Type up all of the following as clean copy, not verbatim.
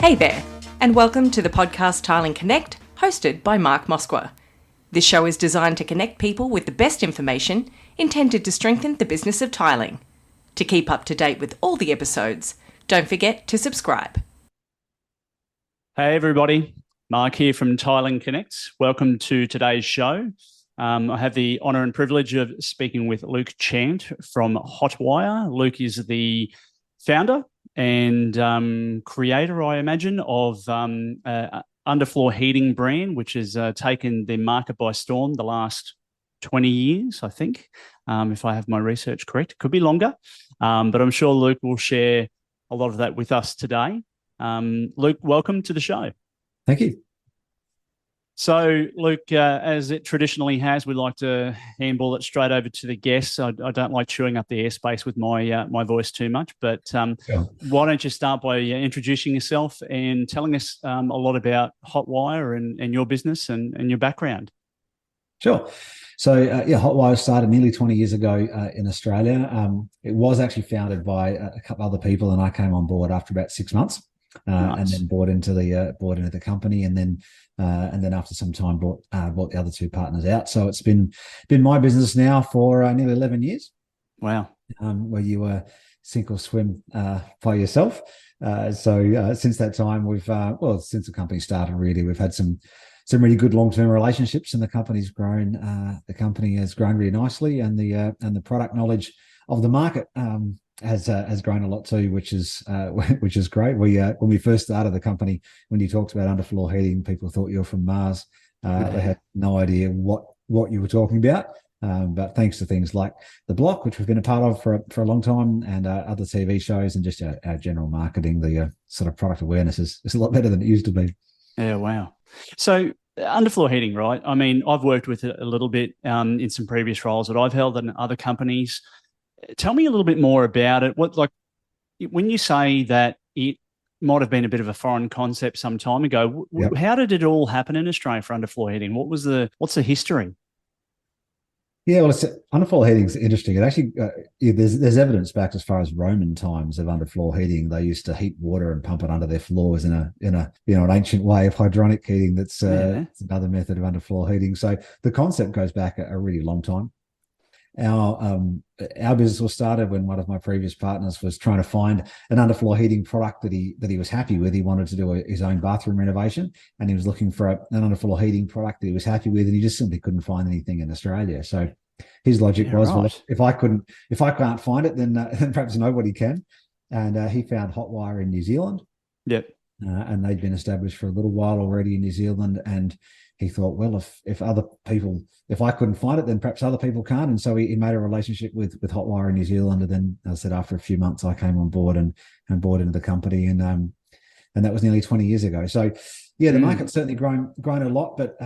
Hey there, and welcome to the podcast Tiling Connect, hosted by Mark Moskwa. This show is designed to connect people with the best information intended to strengthen the business of tiling. To keep up to date with all the episodes, don't forget to subscribe. Hey everybody, Mark here from Tiling Connect. Welcome to today's show. I have the honour and privilege of speaking with Luke Chant from Hotwire. Luke is the founder and creator, I imagine, of underfloor heating brand, which has taken the market by storm the last 20 years, I think, if I have my research correct. It could be longer, but I'm sure Luke will share a lot of that with us today. Luke, welcome to the show. Thank you. So, Luke, as it traditionally has, we like to handball it straight over to the guests. I don't like chewing up the airspace with my voice too much, but Sure. Why don't you start by introducing yourself and telling us a lot about Hotwire and your business and your background? Sure. So, Hotwire started nearly 20 years ago in Australia. It was actually founded by a couple other people, and I came on board after about 6 months, Nice. and then bought into the company, and then after some time bought the other two partners out. So it's been my business now for nearly 11 years. Wow. Where you sink or swim by yourself. So since that time, we've since the company started, really, we've had some really good long-term relationships, and the company's grown. The company has grown really nicely, and the product knowledge of the market has grown a lot too, which is great. When we first started the company, when you talked about underfloor heating, people thought you were from Mars. They had no idea what you were talking about. But thanks to things like The Block, which we've been a part of for a long time, and other TV shows, and just our general marketing, the sort of product awareness is a lot better than it used to be. Yeah, wow. So underfloor heating, right? I mean, I've worked with it a little bit in some previous roles that I've held in other companies. Tell me a little bit more about it. When you say that it might have been a bit of a foreign concept some time ago, Yep. How did it all happen in Australia for underfloor heating? What's the history? Yeah, well, underfloor heating is interesting. It actually there's evidence back as far as Roman times of underfloor heating. They used to heat water and pump it under their floors in an ancient way of hydronic heating. That's it's another method of underfloor heating. So the concept goes back a really long time. Our business was started when one of my previous partners was trying to find an underfloor heating product that he was happy with. He wanted to do his own bathroom renovation, and he was looking for an underfloor heating product that he was happy with, and he just simply couldn't find anything in Australia. So his logic was, right. Well, if I can't find it, then perhaps nobody can. And he found Hotwire in New Zealand. Yep. And they'd been established for a little while already in New Zealand, and he thought, well, if I couldn't find it, then perhaps other people can't. And so he made a relationship with Hotwire in New Zealand. And then, as I said, after a few months, I came on board and bought into the company, and that was nearly 20 years ago. So yeah, the market's certainly grown a lot, but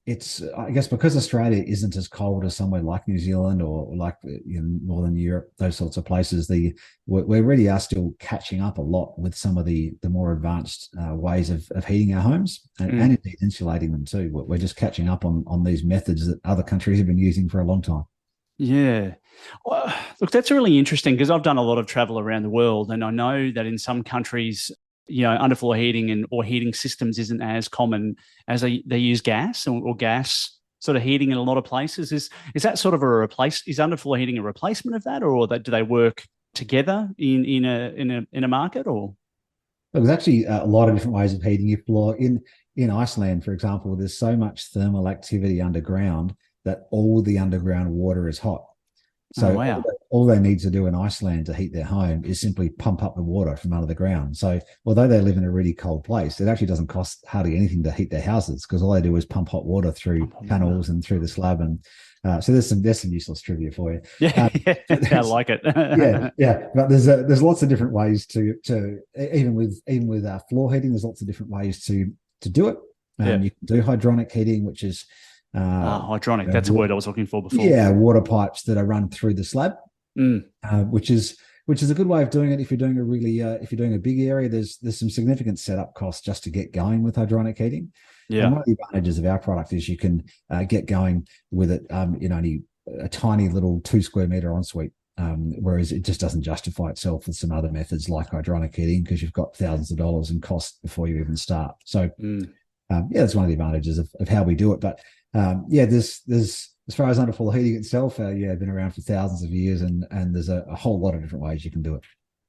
it's, I guess, because Australia isn't as cold as somewhere like New Zealand or like Northern Europe, those sorts of places, we really are still catching up a lot with some of the more advanced ways of heating our homes and indeed insulating them too. We're just catching up on these methods that other countries have been using for a long time. Yeah. Well, look, that's really interesting, because I've done a lot of travel around the world, and I know that in some countries, underfloor heating or heating systems isn't as common as they use gas or gas sort of heating in a lot of places. Is that sort of is underfloor heating a replacement of that, or do they work together in a market? Or there's actually a lot of different ways of heating your floor. In Iceland, for example, there's so much thermal activity underground that all the underground water is hot. So wow. all they need to do in Iceland to heat their home is simply pump up the water from under the ground. So although they live in a really cold place, it actually doesn't cost hardly anything to heat their houses, because all they do is pump hot water through tunnels and through the slab. And so there's some useless trivia for you. Yeah, I like it. yeah. But there's lots of different ways to even with floor heating. There's lots of different ways to do it. You can do hydronic heating, which is hydronic. That's a word I was looking for before. Yeah, water pipes that are run through the slab, which is a good way of doing it. If you're doing a big area, there's some significant setup costs just to get going with hydronic heating. Yeah. And one of the advantages of our product is you can get going with it in only a tiny little 2 square meter ensuite. whereas it just doesn't justify itself with some other methods like hydronic heating, because you've got thousands of dollars in cost before you even start. So that's one of the advantages of how we do it. But there's as far as underfloor heating itself, been around for thousands of years, and there's a whole lot of different ways you can do it.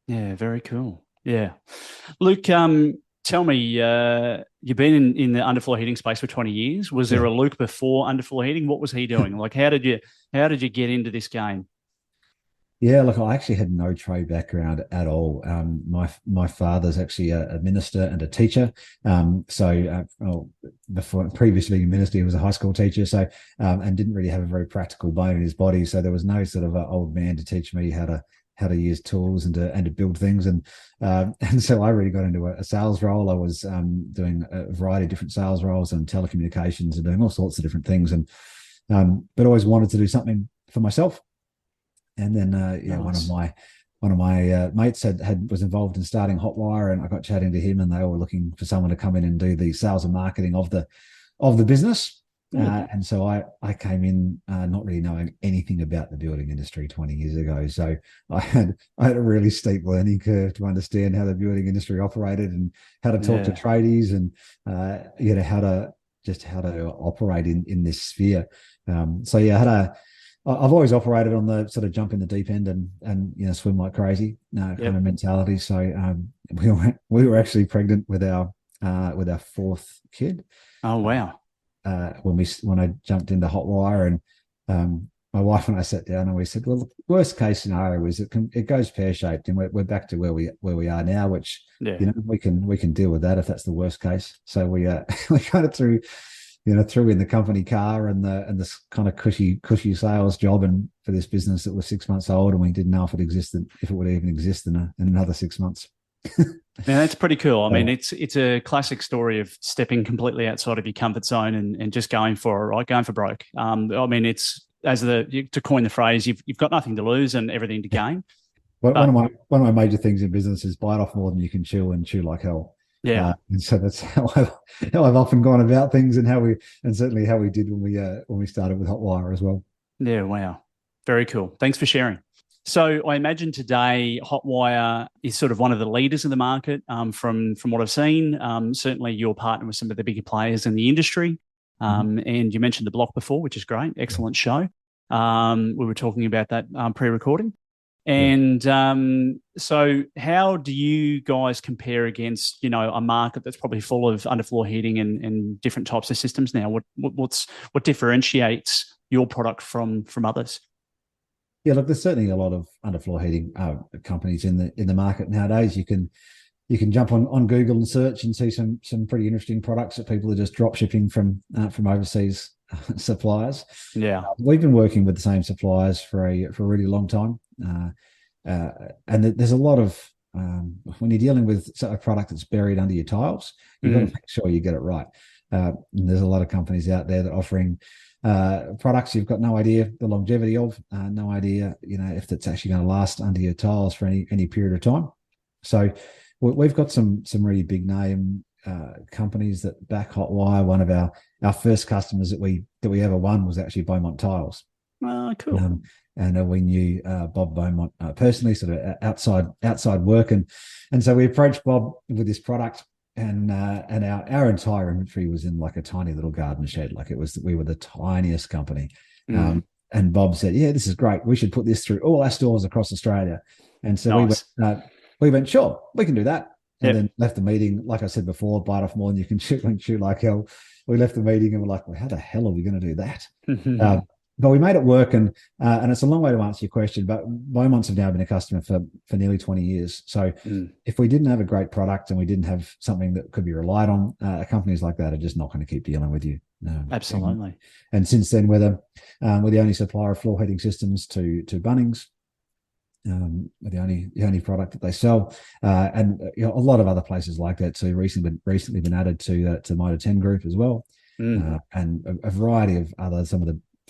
Yeah, very cool. Yeah. Luke, tell me, you've been in the underfloor heating space for 20 years. Was there a Luke before underfloor heating? What was he doing? Like, how did you get into this game? Yeah, look, I actually had no trade background at all. My father's actually a minister and a teacher. Before previously in ministry, he was a high school teacher. So, and didn't really have a very practical bone in his body. So there was no sort of old man to teach me how to use tools and to build things. And so I really got into a sales role. I was doing a variety of different sales roles and telecommunications and doing all sorts of different things. And but always wanted to do something for myself. And then, nice. one of my mates was involved in starting Hotwire, and I got chatting to him, and they were looking for someone to come in and do the sales and marketing of the business. And so I came in not really knowing anything about the building industry 20 years ago. So I had a really steep learning curve to understand how the building industry operated and how to talk to tradies and how to operate in this sphere. I've always operated on the sort of jump in the deep end and swim like crazy kind of mentality. So we were actually pregnant with our fourth kid. Oh wow! When I jumped into Hotwire, and my wife and I sat down and we said, well, the worst case scenario is it goes pear shaped, and we're back to where we are now, which we can deal with that if that's the worst case. So we kind of threw in the company car and this kind of cushy sales job and for this business that was 6 months old, and we didn't know if it would even exist in another 6 months. Now that's pretty cool. I mean, it's a classic story of stepping completely outside of your comfort zone and just going for broke. I mean, it's to coin the phrase, you've got nothing to lose and everything to gain. Well, one of my major things in business is bite off more than you can chew and chew like hell. Yeah, and so that's how I've often gone about things, and certainly how we did when we started with Hotwire as well. Yeah, wow, very cool. Thanks for sharing. So I imagine today Hotwire is sort of one of the leaders in the market. From what I've seen, certainly you're partnering with some of the bigger players in the industry. And you mentioned the block before, which is great, excellent show. We were talking about that pre-recording. And so how do you guys compare against, a market that's probably full of underfloor heating and different types of systems now? What differentiates your product from others? Yeah, look, there's certainly a lot of underfloor heating companies in the market nowadays. You can jump on Google and search and see some pretty interesting products that people are just drop shipping from overseas suppliers. Yeah, we've been working with the same suppliers for a really long time. And there's a lot of when you're dealing with a product that's buried under your tiles, you've got to make sure you get it right. And there's a lot of companies out there that are offering products you've got no idea the longevity of, no idea if that's actually going to last under your tiles for any period of time. So we've got some really big name companies that back Hotwire. One of our first customers that we ever won was actually Beaumont Tiles. Oh, cool. And we knew Bob Beaumont personally, sort of outside work, and so we approached Bob with this product, and our entire inventory was in like a tiny little garden shed, we were the tiniest company. And Bob said, "Yeah, this is great. We should put this through all our stores across Australia." And so nice. we went, "Sure, we can do that." And then left the meeting, like I said before, bite off more than you can chew and chew like hell. We left the meeting and we're like, "Well, how the hell are we going to do that?" But we made it work, and it's a long way to answer your question, but Beaumonts have now been a customer for nearly 20 years. So if we didn't have a great product and we didn't have something that could be relied on, companies like that are just not going to keep dealing with you. Absolutely. And since then, we're the only supplier of floor heating systems to Bunnings. We're the only product that they sell, and a lot of other places like that too. Recently been added to Mitre 10 Group as well, and a variety of other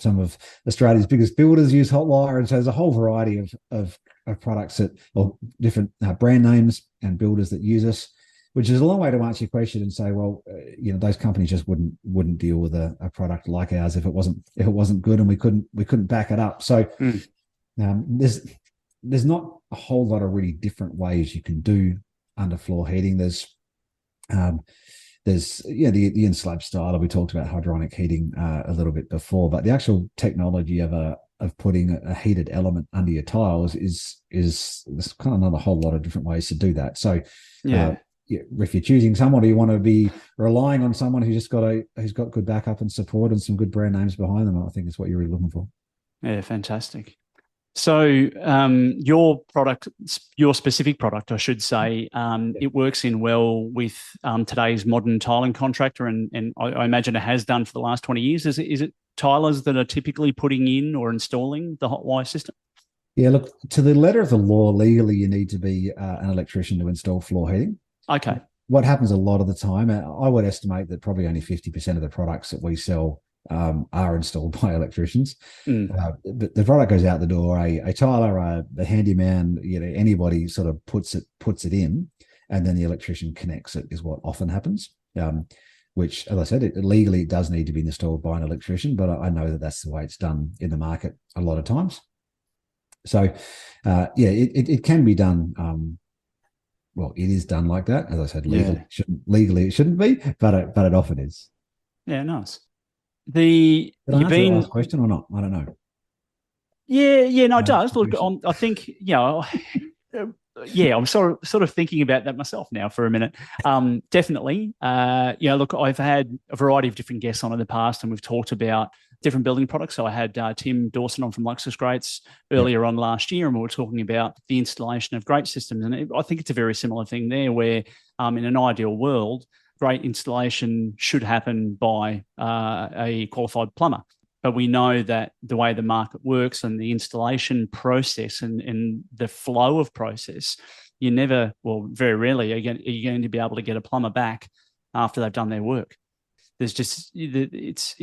some of Australia's biggest builders use Hotwire, and so there's a whole variety of products or different brand names and builders that use us, which is a long way to answer your question and say, well, those companies just wouldn't deal with a product like ours if it wasn't good and we couldn't back it up. So there's not a whole lot of really different ways you can do underfloor heating. There's the in-slab style. We talked about hydronic heating a little bit before, but the actual technology of putting a heated element under your tiles is there's kind of not a whole lot of different ways to do that. So if you're choosing someone, or you want to be relying on someone who's got good backup and support and some good brand names behind them, I think is what you're really looking for. Yeah, fantastic. So your product, your specific product, I should say, it works in well with today's modern tiling contractor, and I imagine it has done for the last 20 years. Is it tilers that are typically putting in or installing the Hotwire system? Yeah, look, to the letter of the law, legally, you need to be an electrician to install floor heating. Okay. What happens a lot of the time, I would estimate that probably only 50% of the products that we sell are installed by electricians. But the product goes out the door. A tiler, a handyman, anybody sort of puts it in, and then the electrician connects it is what often happens. Which, as I said, legally it does need to be installed by an electrician, but I know that that's the way it's done in the market a lot of times. So, it can be done. Well, it is done like that. As I said, legally it shouldn't be, but it often is. Yeah, nice. Did I answer the last question or not? I don't know. Yeah, no, it does. Look, I think, I'm sort of thinking about that myself now for a minute. Definitely. Look, I've had a variety of different guests on in the past, and we've talked about different building products. So I had Tim Dawson on from Luxus Grates earlier on last year, and we were talking about the installation of grate systems. And I think it's a very similar thing there, where in an ideal world, grate installation should happen by a qualified plumber. But we know that the way the market works and the installation process and the flow of process, very rarely are you going to be able to get a plumber back after they've done their work. There's just, it's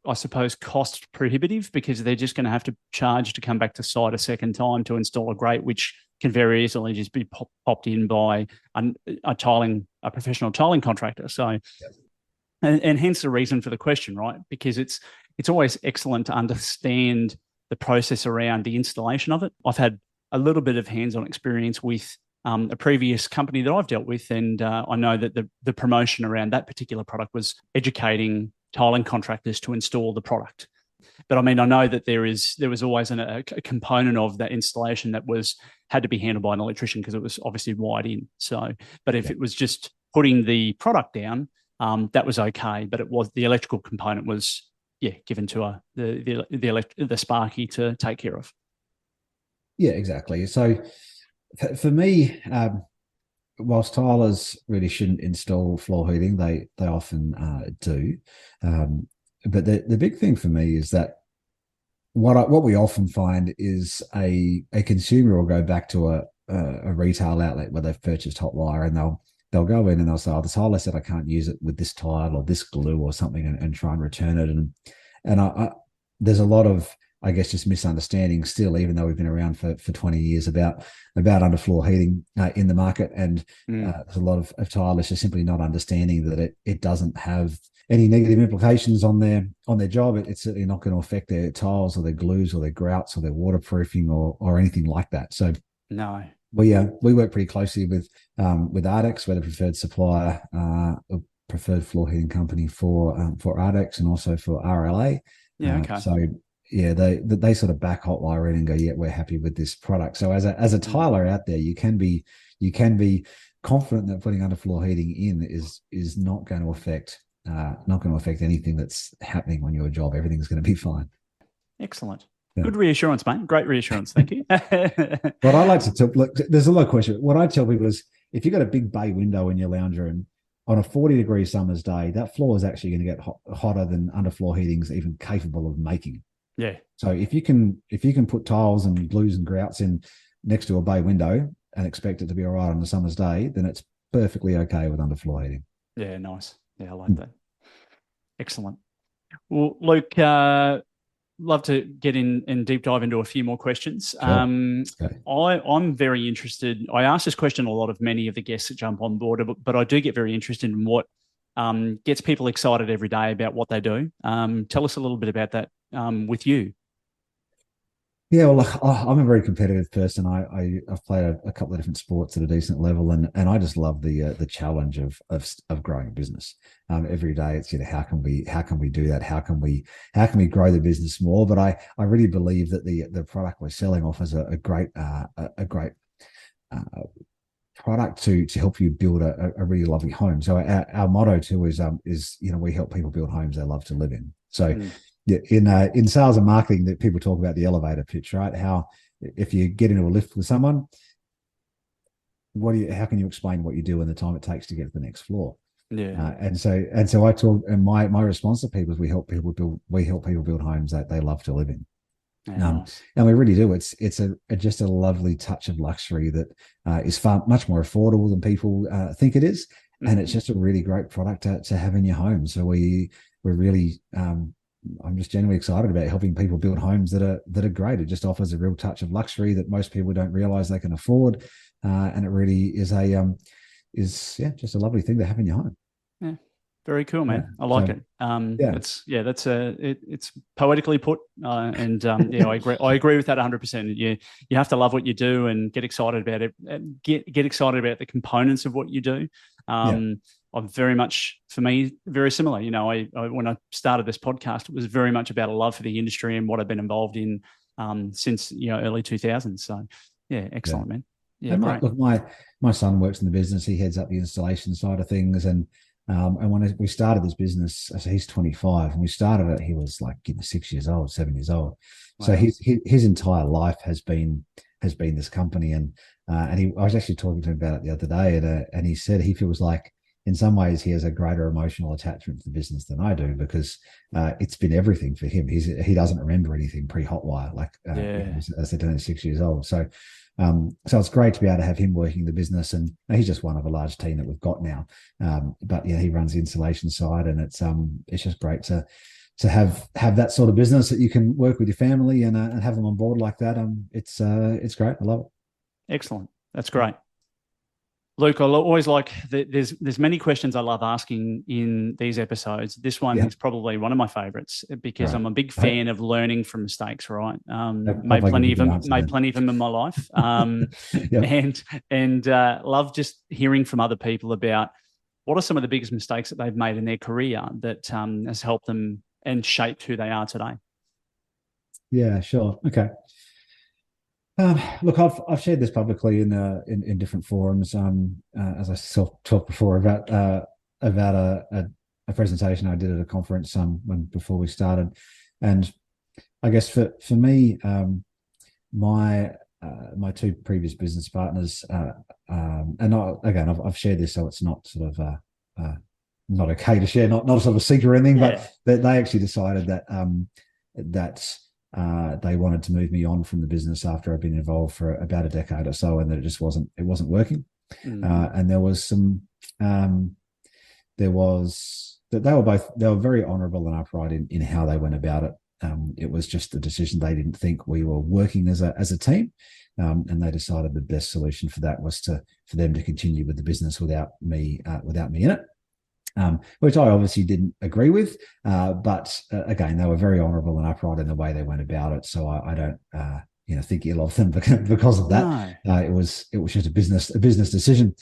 I suppose, cost prohibitive, because they're just going to have to charge to come back to site a second time to install a grate, which can very easily just be popped in by a professional tiling contractor. So, and hence the reason for the question, right? Because it's always excellent to understand the process around the installation of it. I've had a little bit of hands-on experience with a previous company that I've dealt with, and I know that the promotion around that particular product was educating tiling contractors to install the product. But I mean, I know that there was always a component of that installation that had to be handled by an electrician, because it was obviously wired in. So, but if it was just putting the product down, that was okay. But it was the electrical component was given to the Sparky to take care of. Yeah, exactly. So for me, whilst tilers really shouldn't install floor heating, they often do. But the big thing for me is that what we often find is a consumer will go back to a retail outlet where they've purchased Hotwire, and they'll go in and they'll say, "Oh, the tiler said I can't use it with this tile or this glue or something," and try and return it. And there's a lot of, I guess, just misunderstanding still, even though we've been around for 20 years about underfloor heating in the market. And there's a lot of tilers just simply not understanding that it doesn't have any negative implications on their job. It's certainly not going to affect their tiles or their glues or their grouts or their waterproofing or anything like that. So no, we work pretty closely with Ardex. We're the preferred supplier, preferred floor heating company for Ardex and also for RLA. Yeah, okay. So yeah, they sort of back Hotwire in and go, yeah, we're happy with this product. So as a tiler out there, you can be confident that putting underfloor heating in is not going to affect anything that's happening on your job. Everything's going to be fine. Excellent. Yeah. Good reassurance, mate. Great reassurance. Thank you. What I like to look, there's a lot of questions. What I tell people is, if you've got a big bay window in your lounge room on a 40-degree summer's day, that floor is actually going to get hotter than underfloor heating's even capable of making. Yeah. So if you can put tiles and glues and grouts in next to a bay window and expect it to be all right on a summer's day, then it's perfectly okay with underfloor heating. Yeah, nice. Yeah, I like that. Excellent. Well, Luke, love to get in and deep dive into a few more questions. Sure. Okay. I'm very interested. I ask this question a lot of many of the guests that jump on board, but I do get very interested in what gets people excited every day about what they do. Tell us a little bit about that with you. Yeah, well, like, I'm a very competitive person. I've played a couple of different sports at a decent level, and I just love the challenge of growing a business. Every day, it's how can we do that? How can we grow the business more? But I really believe that the product we're selling offers a great uh, product to help you build a really lovely home. So our motto too is we help people build homes they love to live in. So yeah, in sales and marketing, that people talk about the elevator pitch, right? How if you get into a lift with someone, how can you explain what you do and the time it takes to get to the next floor? Yeah. And so I talk, and my response to people is we help people build homes that they love to live in. Yeah, nice. And we really do. It's just a lovely touch of luxury that is far much more affordable than people think it is, and it's just a really great product to have in your home. So we're really I'm just genuinely excited about helping people build homes that are great. It just offers a real touch of luxury that most people don't realize they can afford, and it really is just a lovely thing to have in your home. Yeah. Very cool, man. Yeah. I like So, it. yeah. It's poetically put, and I agree. I agree with that 100%. You have to love what you do and get excited about it. Get excited about the components of what you do. I'm very much, for me, very similar. I when I started this podcast, it was very much about a love for the industry and what I've been involved in since early 2000s. So yeah, excellent, man. Yeah, and great. look, my son works in the business. He heads up the installation side of things, and when we started this business, so he's 25, and we started it. He was like 6 years old, 7 years old. Wow. So his entire life has been this company, and I was actually talking to him about it the other day, and he said he feels like in some ways he has a greater emotional attachment to the business than I do, because it's been everything for him. He doesn't remember anything pre-Hotwire, like as I said, only 6 years old. So it's great to be able to have him working the business, and he's just one of a large team that we've got now. But yeah, he runs the installation side, and it's just great to have that sort of business that you can work with your family and have them on board like that. It's great. I love it. Excellent. That's great. Luke, I always like there's many questions I love asking in these episodes. This one is probably one of my favorites because I'm a big fan of learning from mistakes. Right, made plenty of them in my life, and love just hearing from other people about what are some of the biggest mistakes that they've made in their career that has helped them and shaped who they are today. Yeah, sure. Okay. Look, I've shared this publicly in different forums. As I talked before about a presentation I did at a conference before we started, and I guess for me, my two previous business partners, and I've shared this, so it's not sort of not okay to share, not sort of a secret or anything, but they actually decided that they wanted to move me on from the business after I'd been involved for about a decade or so, and that it wasn't working. And there was that they were very honourable and upright in how they went about it. It was just a decision. They didn't think we were working as a team, and they decided the best solution for that was for them to continue with the business without me in it. Which I obviously didn't agree with, but again, they were very honourable and upright in the way they went about it. So I don't, think ill of them because of that. No. It was just a business decision.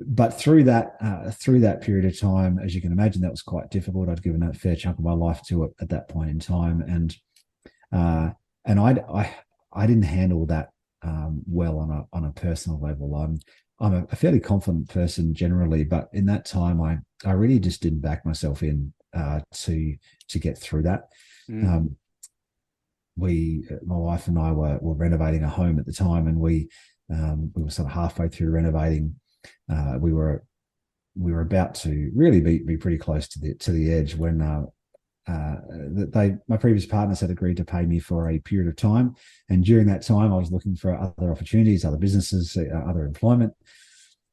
But through that period of time, as you can imagine, that was quite difficult. I'd given a fair chunk of my life to it at that point in time, and I didn't handle that well on a personal level. I'm a fairly confident person generally, but in that time, I really just didn't back myself in to get through that. My wife and I were renovating a home at the time, and we were sort of halfway through renovating. We were about to really be pretty close to the edge when my previous partners had agreed to pay me for a period of time, and during that time I was looking for other opportunities, other businesses, other employment,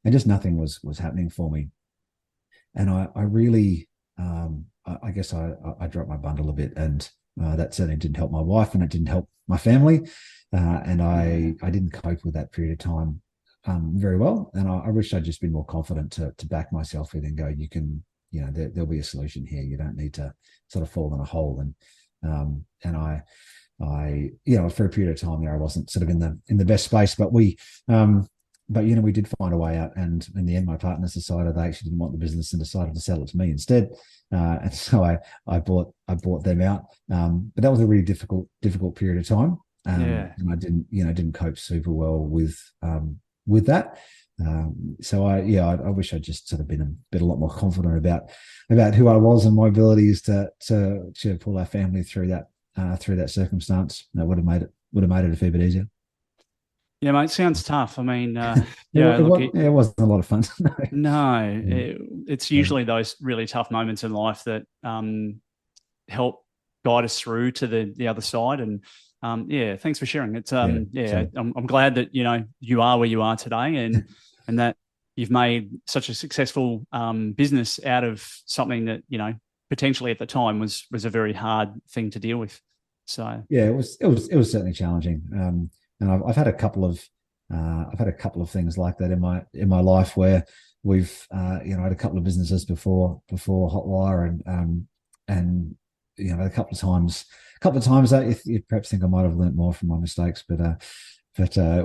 and just nothing was happening for me. And I really I guess I dropped my bundle a bit, and that certainly didn't help my wife, and it didn't help my family, and I didn't cope with that period of time very well, and I wish I'd just been more confident to back myself in and go, you can, there'll be a solution here. You don't need to sort of fall in a hole. And for a period of time there, I wasn't sort of in the best space, but we did find a way out. And in the end, my partners decided they actually didn't want the business and decided to sell it to me instead. And so I bought them out. But that was a really difficult period of time. And I didn't cope super well with that. So I wish I'd just sort of been a lot more confident about who I was and my abilities to pull our family through that circumstance. That would have made it a fair bit easier. Yeah, mate, sounds tough. I mean, it wasn't a lot of fun. No, it's usually those really tough moments in life that help guide us through to the other side. And thanks for sharing. It's I'm glad that you are where you are today, and that you've made such a successful business out of something that potentially at the time was a very hard thing to deal with. So it was certainly challenging. And I've had a couple of things like that in my life where we've I had a couple of businesses before Hotwire, and a couple of times that you perhaps think I might have learnt more from my mistakes, but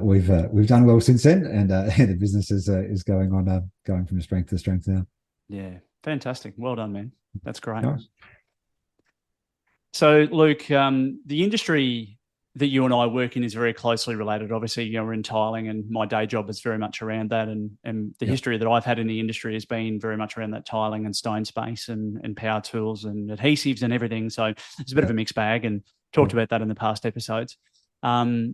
we've done well since then, and the business is going from strength to strength now. Yeah, fantastic. Well done, man. That's great. Nice. So, Luke, the industry that you and I work in is very closely related. Obviously, we're in tiling, and my day job is very much around that. And the history that I've had in the industry has been very much around that tiling and stone space and power tools and adhesives and everything. So it's a bit of a mixed bag, and talked about that in the past episodes. The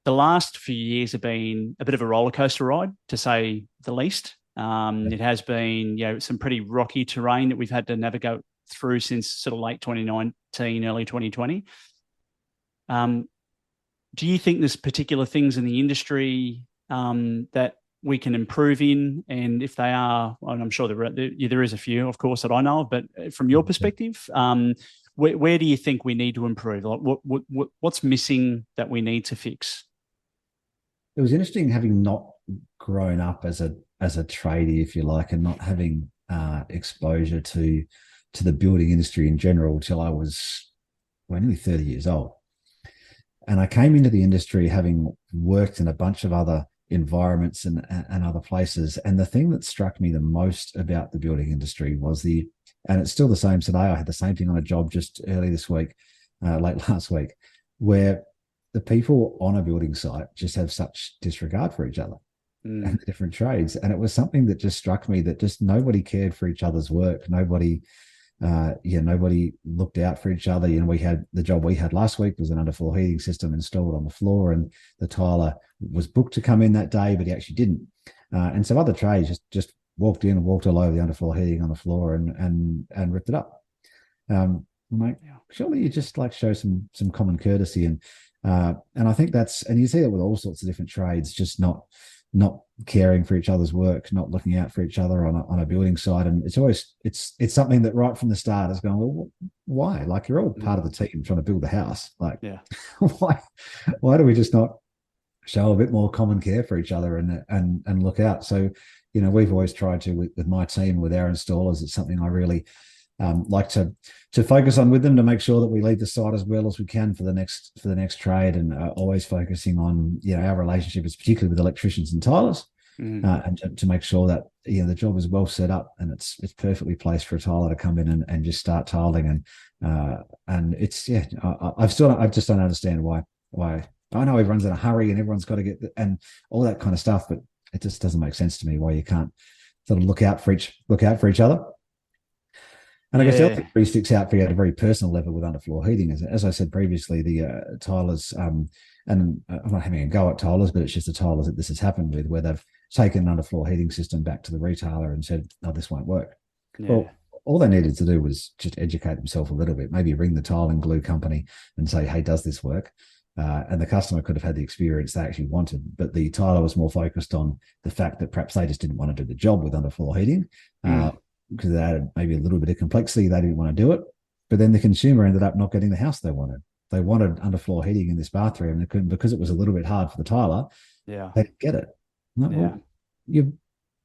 last few years have been a bit of a roller coaster ride, to say the least. It has been, some pretty rocky terrain that we've had to navigate through since sort of late 2019, early 2020. Do you think there's particular things in the industry that we can improve in? And if they are, and I'm sure there is a few, of course, that I know of, but from your perspective, where do you think we need to improve? Like what's missing that we need to fix? It was interesting having not grown up as a tradie, if you like, and not having exposure to the building industry in general till I was nearly 30 years old. And I came into the industry having worked in a bunch of other environments and other places. And the thing that struck me the most about the building industry was and it's still the same today. I had the same thing on a job just early this week, late last week, where the people on a building site just have such disregard for each other and the different trades. And it was something that just struck me, that just nobody cared for each other's work. Nobody looked out for each other. We had the job we had last week was an underfloor heating system installed on the floor, and the tiler was booked to come in that day, but he actually didn't. And some other trades just walked in and walked all over the underfloor heating on the floor and ripped it up. I'm like, surely you just show some common courtesy, and I think and you see that with all sorts of different trades, just not caring for each other's work, not looking out for each other on a building site. And it's something that right from the start is going, well, why? You're all part of the team trying to build the house. Why do we just not show a bit more common care for each other and look out? So, we've always tried to, with my team, with our installers, it's something I really like to focus on with them, to make sure that we leave the site as well as we can for the next trade, and always focusing on our relationship is particularly with electricians and tilers, and to make sure that the job is well set up and it's perfectly placed for a tiler to come in and just start tiling, and it's I just don't understand why I know everyone's in a hurry and everyone's got to get and all that kind of stuff, but it just doesn't make sense to me why you can't sort of look out for each other. And I guess the other thing really sticks out for you at a very personal level with underfloor heating is, as I said previously, the tilers, and I'm not having a go at tilers, but it's just the tilers that this has happened with, where they've taken an underfloor heating system back to the retailer and said, no, this won't work. Yeah. Well, all they needed to do was just educate themselves a little bit, maybe ring the tile and glue company and say, hey, does this work? And the customer could have had the experience they actually wanted, but the tiler was more focused on the fact that perhaps they just didn't want to do the job with underfloor heating. Because they added maybe a little bit of complexity. They didn't want to do it. But then the consumer ended up not getting the house they wanted. They wanted underfloor heating in this bathroom, and they couldn't, because it was a little bit hard for the tiler. Yeah, they didn't get it. Well,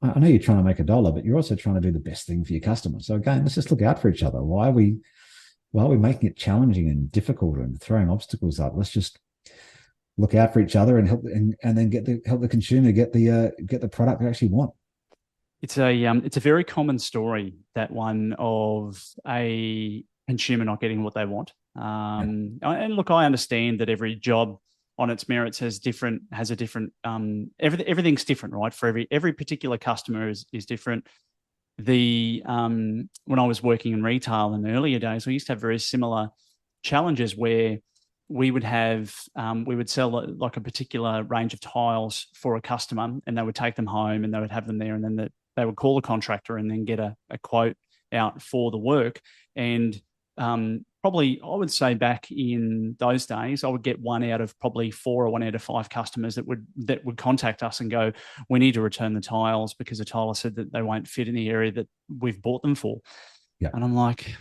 I know you're trying to make $1, but you're also trying to do the best thing for your customer. So again, let's just look out for each other. Why are we why are we making it challenging and difficult and throwing obstacles up? Let's just look out for each other and help, and then help the consumer get the product they actually want. It's a very common story, that one of a consumer not getting what they want. And look, I understand that every job on its merits has a different everything's different, right? For every particular customer is different. When I was working in retail in the earlier days, we used to have very similar challenges where we would sell like a particular range of tiles for a customer, and they would take them home and they would have them there, and then they would call the contractor and then get a quote out for the work. And probably, I would say back in those days, I would get one out of probably 4 or 1 out of 5 customers that would contact us and go, "We need to return the tiles because the tiler said that they won't fit in the area that we've bought them for." Yeah. And I'm like,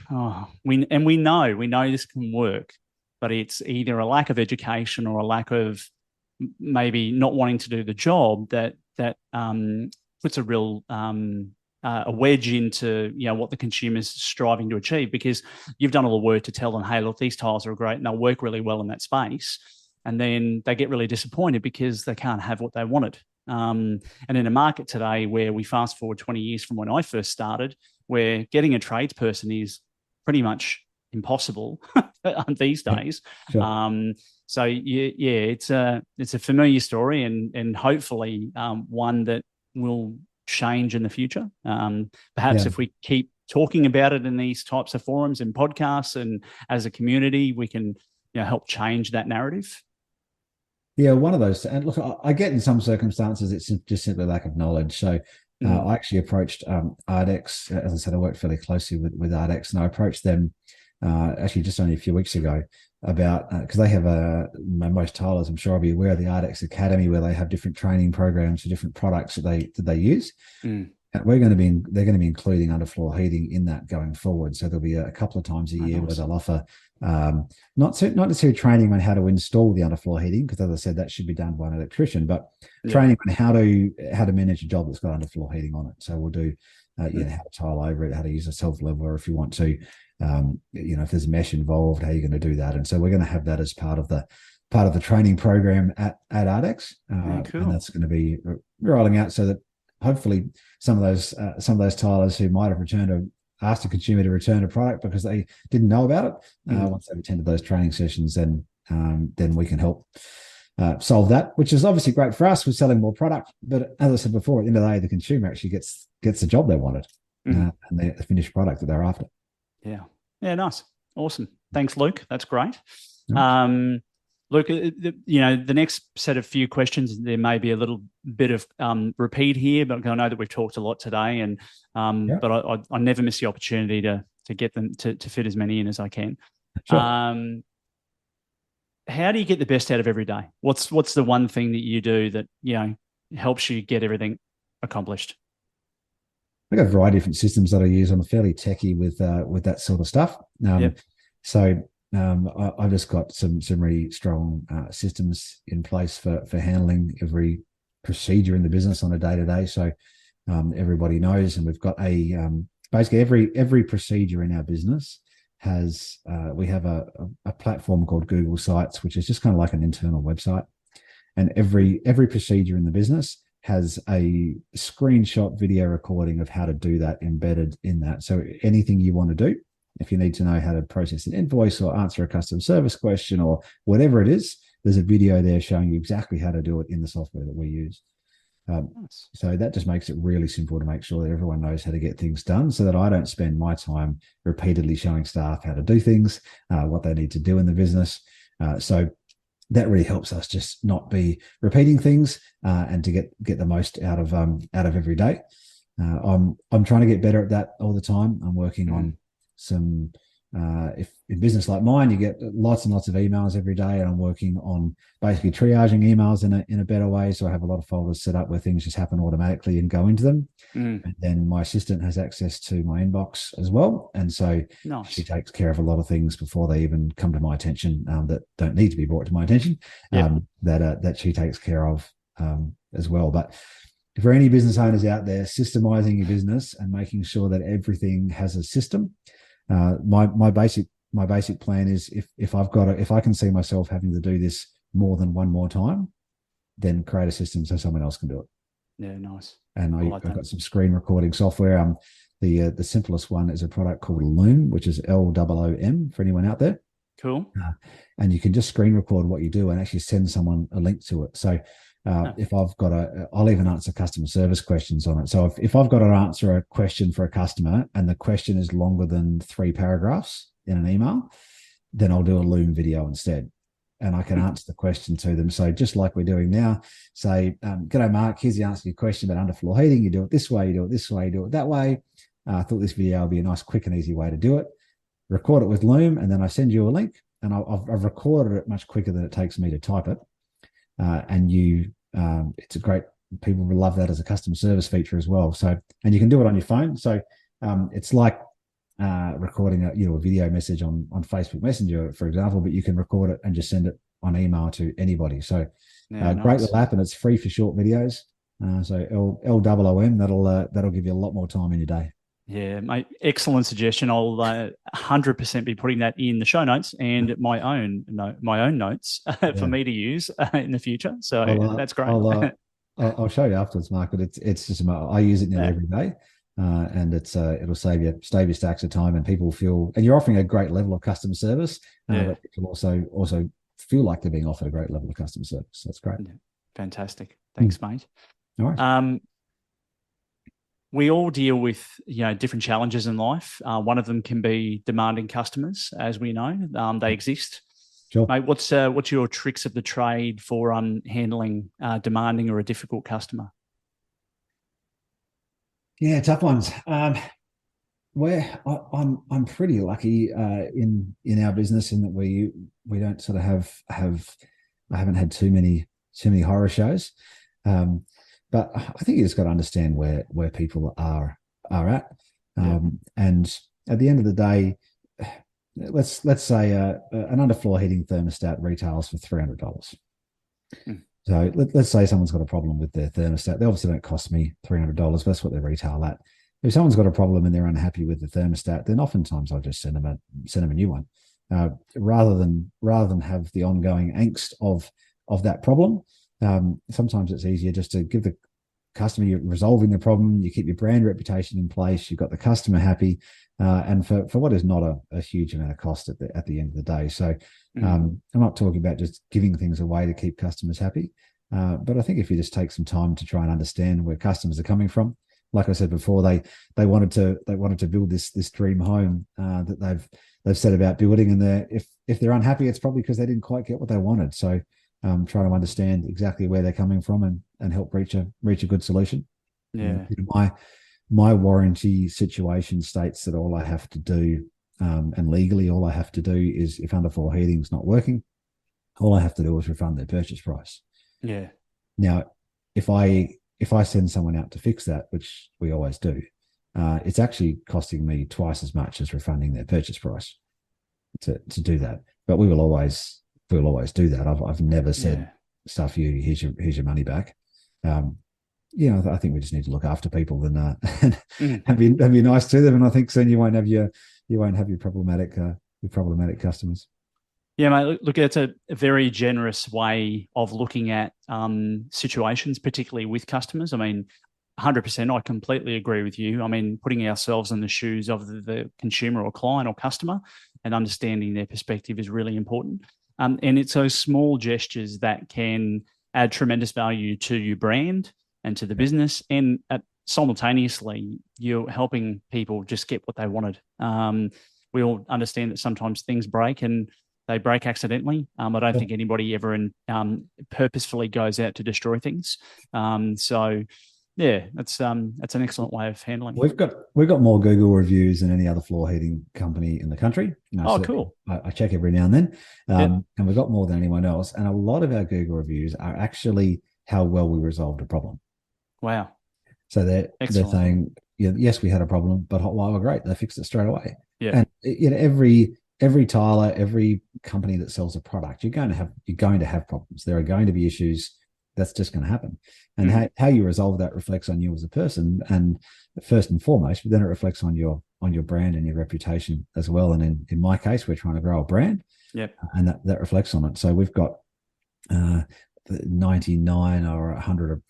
we know this can work, but it's either a lack of education or a lack of maybe not wanting to do the job that puts a real a wedge into what the consumer's striving to achieve, because you've done all the work to tell them, hey, look, these tiles are great and they'll work really well in that space, and then they get really disappointed because they can't have what they wanted. And in a market today where we fast forward 20 years from when I first started, where getting a tradesperson is pretty much impossible these days. Sure. So it's a familiar story, and hopefully one that will change in the future. Perhaps if we keep talking about it in these types of forums and podcasts, and as a community, we can help change that narrative. Yeah, one of those. And look, I get in some circumstances it's just simply lack of knowledge. So I actually approached Ardex. As I said, I worked fairly closely with Ardex, and I approached them actually just only a few weeks ago about because they have most tilers, I'm sure I'll be aware of the Ardex Academy, where they have different training programs for different products that they use. And they're going to be including underfloor heating in that going forward. So there'll be a couple of times a year where they'll offer not necessarily training on how to install the underfloor heating, because as I said, that should be done by an electrician, but training on how to manage a job that's got underfloor heating on it. So we'll do how to tile over it, how to use a self-leveler if you want to. If there's mesh involved, how you're going to do that. And so we're going to have that as part of the training program at Ardex. Cool. And that's going to be rolling out so that hopefully some of those tilers who might have asked a consumer to return a product because they didn't know about it, once they've attended those training sessions, then we can help solve that, which is obviously great for us with selling more product. But as I said before, at the end of the day, the consumer actually gets the job they wanted and the finished product that they're after. Yeah, nice. Awesome. Thanks, Luke. That's great. Nice. Luke, the next set of few questions, there may be a little bit of repeat here, but I know that we've talked a lot today, and but I never miss the opportunity to get them to fit as many in as I can. Sure. How do you get the best out of every day? What's the one thing that you do that helps you get everything accomplished? I've got a variety of different systems that I use. I'm fairly techie with that sort of stuff. So I've just got some really strong systems in place for handling every procedure in the business on a day-to-day. So everybody knows, and we've got basically every procedure in our business has we have a platform called Google Sites, which is just kind of like an internal website, and every procedure in the business has a screenshot video recording of how to do that embedded in that. So anything you want to do, if you need to know how to process an invoice or answer a customer service question or whatever it is, there's a video there showing you exactly how to do it in the software that we use. Nice. So that just makes it really simple to make sure that everyone knows how to get things done, so that I don't spend my time repeatedly showing staff how to do things, what they need to do in the business. So that really helps us just not be repeating things and to get the most out of every day. I'm trying to get better at that all the time. I'm working on some if in business like mine, you get lots and lots of emails every day, and I'm working on basically triaging emails in a better way. So I have a lot of folders set up where things just happen automatically and go into them. And then my assistant has access to my inbox as well, and so she takes care of a lot of things before they even come to my attention that don't need to be brought to my attention. That she takes care of as well. But for any business owners out there, systemizing your business and making sure that everything has a system. My basic my basic plan is if I can see myself having to do this more than one more time, then create a system so someone else can do it. Yeah, nice. And I've got some screen recording software. The simplest one is a product called Loom, which is LOOM for anyone out there. Cool. And you can just screen record what you do and actually send someone a link to it. So if I've got I'll even answer customer service questions on it. So if I've got to answer a question for a customer and the question is longer than 3 paragraphs in an email, then I'll do a Loom video instead. And I can answer the question to them. So just like we're doing now, say, g'day, Mark, here's the answer to your question about underfloor heating. You do it this way, you do it this way, you do it that way. I thought this video would be a nice, quick and easy way to do it. Record it with Loom, and then I send you a link. And I've recorded it much quicker than it takes me to type it. It's a great, people will love that as a customer service feature as well. So, and you can do it on your phone. So it's like recording a video message on Facebook Messenger, for example, but you can record it and just send it on email to anybody. So great little app, and it's free for short videos. So LOOM, that'll give you a lot more time in your day. Yeah, mate, excellent suggestion. I'll 100% be putting that in the show notes and my own notes for me to use in the future. So that's great. I'll show you afterwards, Mark. But it's just I use it nearly every day, and it'll save you stacks of time, and people feel, and you're offering a great level of customer service, but people also feel like they're being offered a great level of customer service. That's great. Yeah. Fantastic. Thanks, mate. All right. We all deal with different challenges in life. One of them can be demanding customers, as we know. They exist. Sure. Mate, what's your tricks of the trade for handling demanding or a difficult customer? Yeah, tough ones. Where I'm pretty lucky in our business in that we don't sort of have I haven't had too many horror shows. But I think you just got to understand where people are at, and at the end of the day, let's say an underfloor heating thermostat retails for $300. So let's say someone's got a problem with their thermostat. They obviously don't cost me $300, but that's what they retail at. If someone's got a problem and they're unhappy with the thermostat, then oftentimes I'll just send them a new one, rather than have the ongoing angst of that problem. Sometimes it's easier just to give the customer, you're resolving the problem, you keep your brand reputation in place, you've got the customer happy, and for what is not a huge amount of cost at the end of the day. So I'm not talking about just giving things away to keep customers happy, but I think if you just take some time to try and understand where customers are coming from, like I said before, they wanted to build this dream home that they've set about building, and if they're unhappy, it's probably because they didn't quite get what they wanted. So trying to understand exactly where they're coming from and help reach a good solution. Yeah. My warranty situation states that all I have to do, and legally all I have to do, is if underfloor heating is not working, all I have to do is refund their purchase price. Yeah. Now, if I send someone out to fix that, which we always do, it's actually costing me twice as much as refunding their purchase price to do that. But we'll always do that. I've never said, stuff you, here's your money back. I think we just need to look after people and be nice to them. And I think soon you won't have your problematic customers. Yeah, mate. Look, it's a very generous way of looking at situations, particularly with customers. I mean, 100%, I completely agree with you. I mean, putting ourselves in the shoes of the consumer or client or customer and understanding their perspective is really important. And it's those small gestures that can add tremendous value to your brand and to the business, and simultaneously, you're helping people just get what they wanted. We all understand that sometimes things break, and they break accidentally. I don't think anybody ever purposefully goes out to destroy things. So, yeah, that's an excellent way of handling it. We've got more Google reviews than any other floor heating company in the country. So cool. I check every now and then, and we've got more than anyone else. And a lot of our Google reviews are actually how well we resolved a problem. Wow. So they're saying, yes, we had a problem, but Hotwire were great. They fixed it straight away. Yeah. And every tiler, every company that sells a product, you're going to have problems. There are going to be issues. that's just going to happen. And Mm. how you resolve that reflects on you as a person, and first and foremost, but then it reflects on your brand and your reputation as well. And in my case, we're trying to grow a brand, Yep. and that reflects on it. So we've got 99 or 100.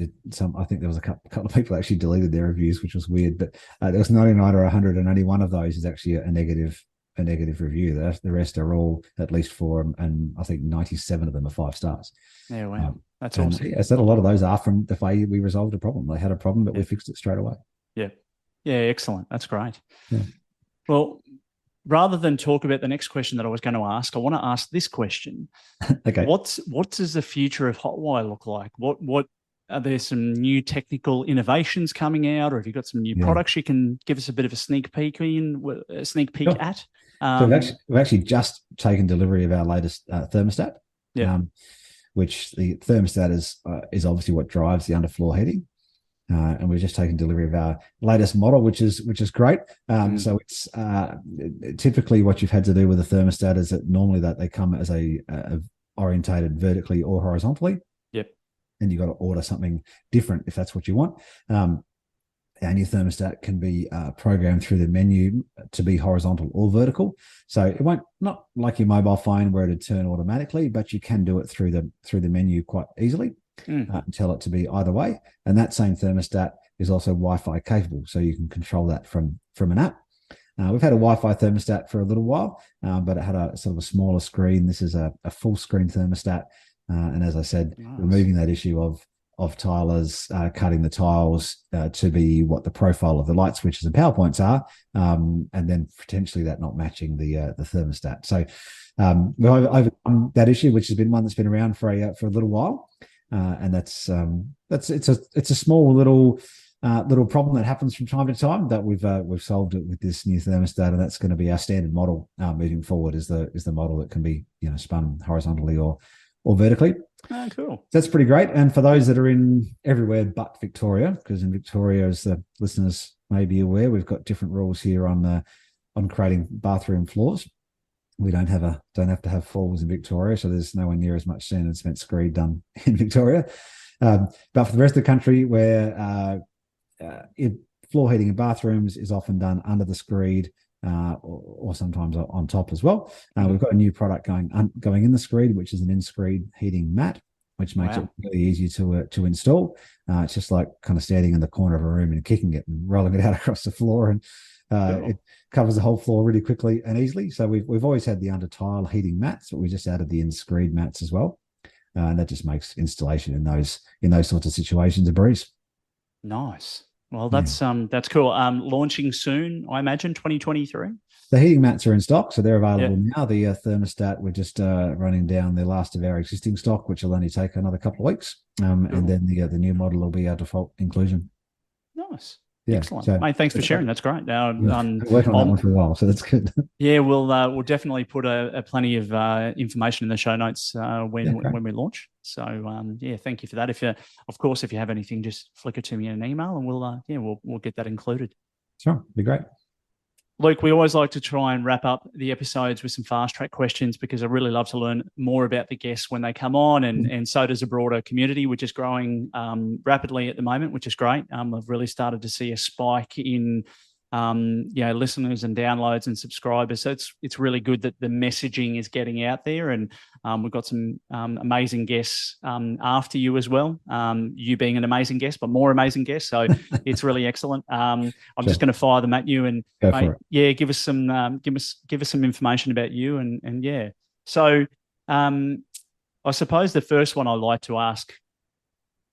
I think there was a couple of people actually deleted their reviews, which was weird. But there was 99 or 100, and only one of those is actually a negative review. The rest are all at least 4, and I think 97 of them are 5 stars. Yeah, wow. That's and awesome. I said a lot of those are from the way we resolved a problem. They had a problem, but we Yeah. fixed it straight away. Yeah. Yeah, excellent. That's great. Yeah. Well, rather than talk about the next question that I was going to ask, I want to ask this question. Okay. What does the future of Hotwire look like? What are there some new technical innovations coming out, or have you got some new products you can give us a bit of a sneak peek Sure. at? So we've actually just taken delivery of our latest thermostat. Yeah. Which the thermostat is obviously what drives the underfloor heating. And we've just taken delivery of our latest model, which is great. So it's typically what you've had to do with a thermostat is that normally that they come as a orientated vertically or horizontally. Yep. And you've got to order something different if that's what you want. Our new thermostat can be programmed through the menu to be horizontal or vertical. So it won't, not like your mobile phone where it'd turn automatically, but you can do it through the menu quite easily. And tell it to be either way. And that same thermostat is also Wi-Fi capable, so you can control that from an app. We've had a Wi-Fi thermostat for a little while, but it had a sort of a smaller screen. This is a full screen thermostat. And as I said, removing that issue of tilers cutting the tiles to be what the profile of the light switches and power points are, and then potentially that not matching the thermostat. So we've overcome that issue, which has been one that's been around for a little while. And it's a small little problem that happens from time to time that we've solved it with this new thermostat, and that's going to be our standard model moving forward. Is the model that can be spun horizontally or vertically. Oh, cool. That's pretty great. And for those that are in everywhere but Victoria, because in Victoria, as the listeners may be aware, we've got different rules here on creating bathroom floors. We don't have to have floors in Victoria, so there's nowhere near as much sand and cement screed done in Victoria. But for the rest of the country, where floor heating in bathrooms is often done under the screed or sometimes on top as well. We've got a new product going in the screed, which is an in-screed heating mat, which makes it really easy to install. It's just like kind of standing in the corner of a room and kicking it and rolling it out across the floor, and it covers the whole floor really quickly and easily. So we've always had the under tile heating mats, but we just added the in-screed mats as well, and that just makes installation in those sorts of situations a breeze. Nice. Well, that's cool. Launching soon, I imagine, 2023. The heating mats are in stock, so they're available now. The thermostat, we're just running down the last of our existing stock, which will only take another couple of weeks, and then the new model will be our default inclusion. Nice. Yeah, excellent. so, mate, thanks for sharing. That's great. I've been working on that one for a while, so that's good. Yeah, we'll definitely put a plenty of information in the show notes when we launch. So thank you for that. If you have anything, just flick it to me in an email, and we'll get that included. Sure, be great. Luke, we always like to try and wrap up the episodes with some fast track questions, because I really love to learn more about the guests when they come on, and so does a broader community, which is growing rapidly at the moment, which is great. I've really started to see a spike in listeners and downloads and subscribers. So it's really good that the messaging is getting out there, and we've got some amazing guests after you as well. You being an amazing guest, but more amazing guests. So it's really excellent. I'm just going to fire them at you, and give us some information about you, and yeah. So I suppose the first one I like to ask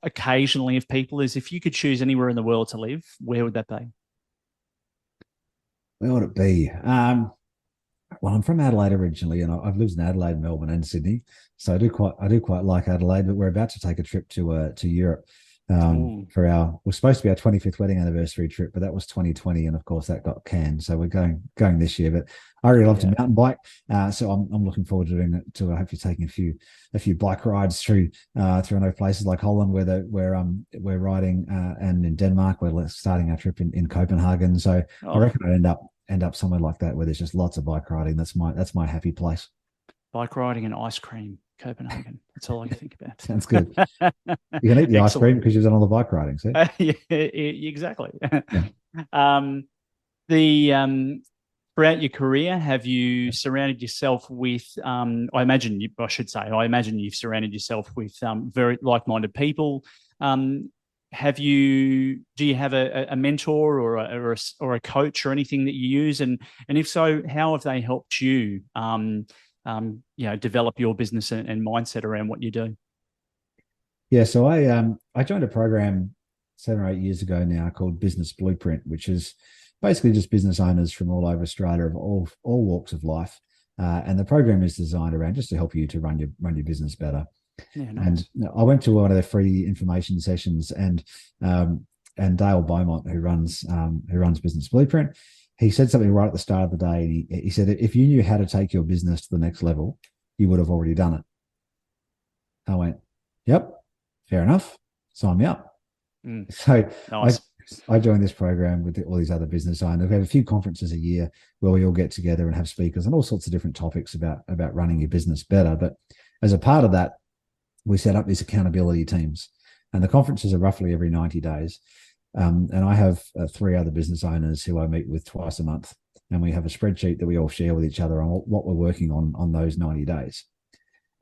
occasionally of people is, if you could choose anywhere in the world to live, where would that be? Where would it be? Well, I'm from Adelaide originally, and I've lived in Adelaide, Melbourne, and Sydney. So I do quite like Adelaide. But we're about to take a trip to Europe we're supposed to be our 25th wedding anniversary trip, but that was 2020, and of course that got canned. So we're going this year. But I really love to mountain bike, so I'm looking forward to doing it. To hopefully taking a few bike rides through I know places like Holland where we're riding, and in Denmark we're starting our trip in Copenhagen. So I reckon I'd end up somewhere like that where there's just lots of bike riding. That's my happy place. Bike riding and ice cream. Copenhagen. That's all I can think about. Sounds good. You can eat the ice cream because you've done all the bike riding, see? Yeah, exactly. Yeah. Throughout your career, have you surrounded yourself with, I imagine you've surrounded yourself with very like-minded people. Do you have a mentor or a coach or anything that you use? And if so, how have they helped you, develop your business and mindset around what you do? Yeah, so I joined a program 7 or 8 years ago now called Business Blueprint, which is basically just business owners from all over Australia of all walks of life. And the program is designed around just to help you to run your business better. Yeah, nice. And I went to one of their free information sessions, and Dale Beaumont, who runs Business Blueprint, he said something right at the start of the day. And he said, if you knew how to take your business to the next level, you would have already done it. I went, yep, fair enough. Sign me up. So nice. I joined this program with all these other business owners. We have a few conferences a year where we all get together and have speakers on all sorts of different topics about running your business better. But as a part of that, we set up these accountability teams, and the conferences are roughly every 90 days. And I have 3 other business owners who I meet with twice a month, and we have a spreadsheet that we all share with each other on what we're working on those 90 days.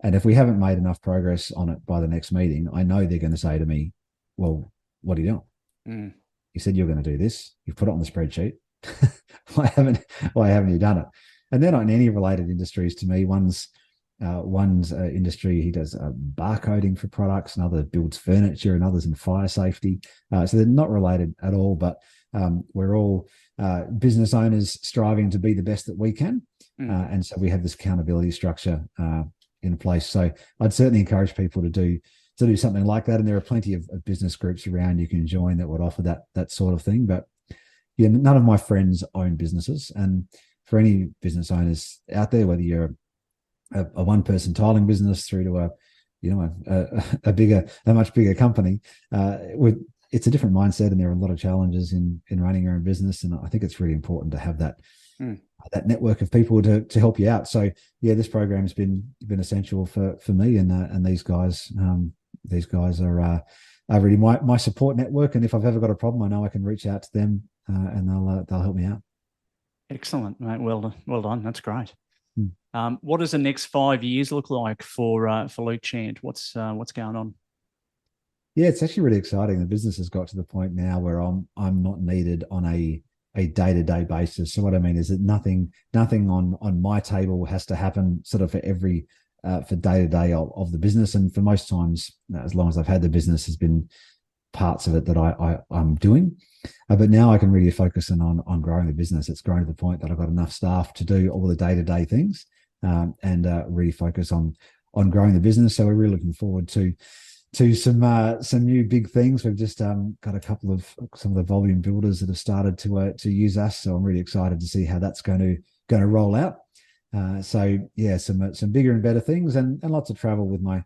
And if we haven't made enough progress on it by the next meeting, I know they're going to say to me, well, what are you doing? You said you're going to do this. You've put it on the spreadsheet. why haven't you done it? And they're not in any related industries to me. One's industry, he does barcoding for products, another builds furniture, and others in fire safety. So they're not related at all, but we're all business owners striving to be the best that we can. And so we have this accountability structure in place. So I'd certainly encourage people to do something like that. And there are plenty of business groups around you can join that would offer that sort of thing. But yeah, none of my friends own businesses. And for any business owners out there, whether you're a one-person tiling business through to a much bigger company, it's a different mindset, and there are a lot of challenges in running your own business. And I think it's really important to have that network of people to help you out. So yeah, this program has been essential for me, and these guys are really my support network. And if I've ever got a problem, I know I can reach out to them, and they'll help me out. Excellent, mate. Well done. That's great. What does the next 5 years look like for Luke Chant? What's going on? Yeah, it's actually really exciting. The business has got to the point now where I'm not needed on a day-to-day basis. So what I mean is that nothing on my table has to happen sort of for every for day-to-day of the business. And for most times, as long as I've had the business, has been parts of it that I'm doing. But now I can really focus on growing the business. It's grown to the point that I've got enough staff to do all the day-to-day things, and really focus on growing the business. So we're really looking forward to some new big things. We've just got a couple of some of the volume builders that have started to use us. So I'm really excited to see how that's going to roll out. So yeah, some bigger and better things, and lots of travel with my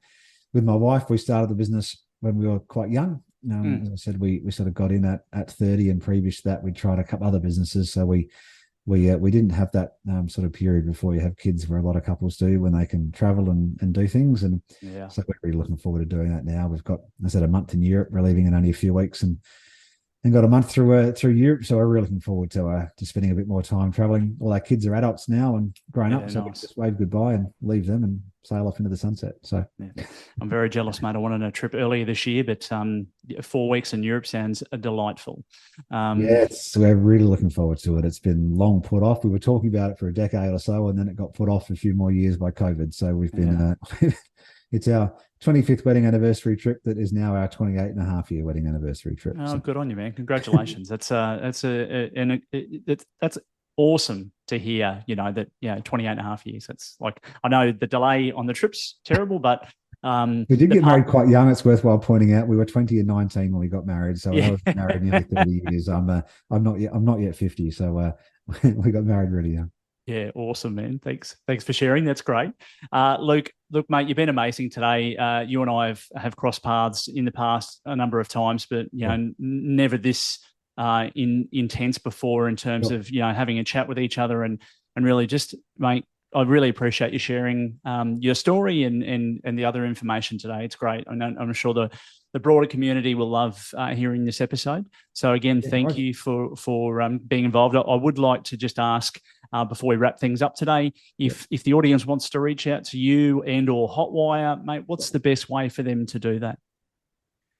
wife. We started the business when we were quite young. As I said, we sort of got in at 30, and previous to that, we tried a couple other businesses. So we didn't have that sort of period before you have kids, where a lot of couples do, when they can travel and do things. And so we're really looking forward to doing that now. We've got, I said, a month in Europe. We're leaving in only a few weeks, and got a month through Europe. So we're really looking forward to spending a bit more time traveling. All our kids are adults now and grown up, so nice. We just wave goodbye and leave them and sail off into the sunset. So I'm very jealous, mate. I wanted a trip earlier this year, but 4 weeks in Europe sounds delightful. We're really looking forward to it. It's been long put off. We were talking about it for a decade or so, and then it got put off a few more years by COVID. So we've been it's our 25th wedding anniversary trip that is now our 28 and a half year wedding anniversary trip. Oh, good on you, man. Congratulations. That's awesome to hear, that 28 and a half years. That's like, I know the delay on the trip's terrible, but we did get married quite young. It's worthwhile pointing out we were 20 and 19 when we got married. So I was married nearly 30 years. I'm not yet 50. So we got married really young. Yeah, awesome, man. Thanks for sharing. That's great. Luke, look, mate, you've been amazing today. You and I have crossed paths in the past a number of times, but never this intense before, in terms of having a chat with each other, and really just, mate, I really appreciate you sharing your story and the other information today. It's great. I'm sure the broader community will love hearing this episode. So again, thank you for being involved. I would like to just ask before we wrap things up today, if the audience wants to reach out to you and or Hotwire, mate, what's the best way for them to do that?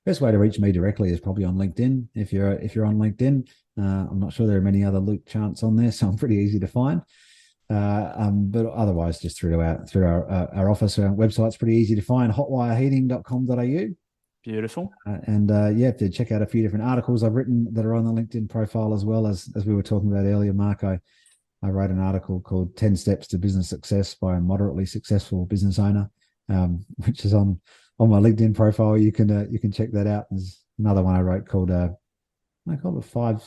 Best way to reach me directly is probably on LinkedIn. If you're on LinkedIn, I'm not sure there are many other Luke Chants on there, so I'm pretty easy to find. But otherwise, just through our office, our website's pretty easy to find. hotwireheating.com.au. Beautiful. To check out a few different articles I've written that are on the LinkedIn profile as well. As we were talking about earlier, Mark, I wrote an article called 10 Steps to Business Success by a Moderately Successful Business Owner, which is on my LinkedIn profile. You can check that out. There's another one I wrote called I call it five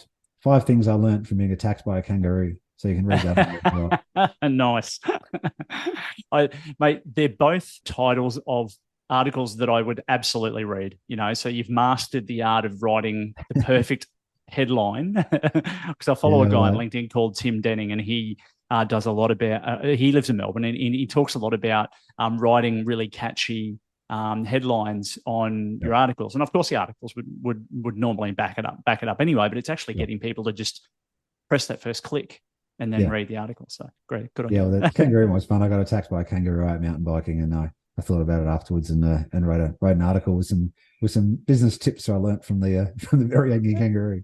things I learned from being attacked by a kangaroo. So you can read that. Nice. Mate, they're both titles of articles that I would absolutely read, so you've mastered the art of writing the perfect headline, because I follow a guy on LinkedIn called Tim Denning, and he does a lot about, he lives in Melbourne, and he talks a lot about writing really catchy headlines on your articles. And of course the articles would normally back it up anyway, but it's actually getting people to just press that first click and then read the article. So great. Good on you. Well, the kangaroo was fun. I got attacked by a kangaroo out mountain biking, and I thought about it afterwards and wrote an article with some business tips I learnt from the very angry kangaroo.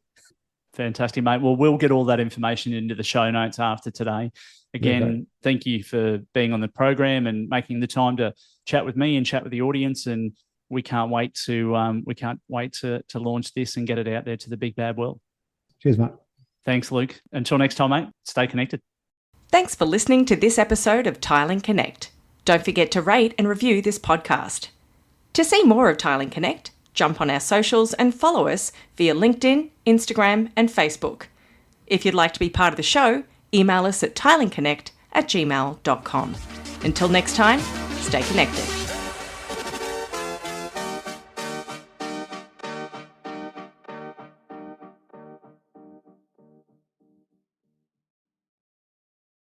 Fantastic, mate. Well, we'll get all that information into the show notes after today. Again, thank you for being on the program and making the time to chat with me and chat with the audience. And we can't wait to launch this and get it out there to the big bad world. Cheers, mate. Thanks, Luke. Until next time, mate. Stay connected. Thanks for listening to this episode of Tiling Connect. Don't forget to rate and review this podcast. To see more of Tiling Connect, jump on our socials and follow us via LinkedIn, Instagram, and Facebook. If you'd like to be part of the show, email us at tilingconnect@gmail.com. Until next time, stay connected.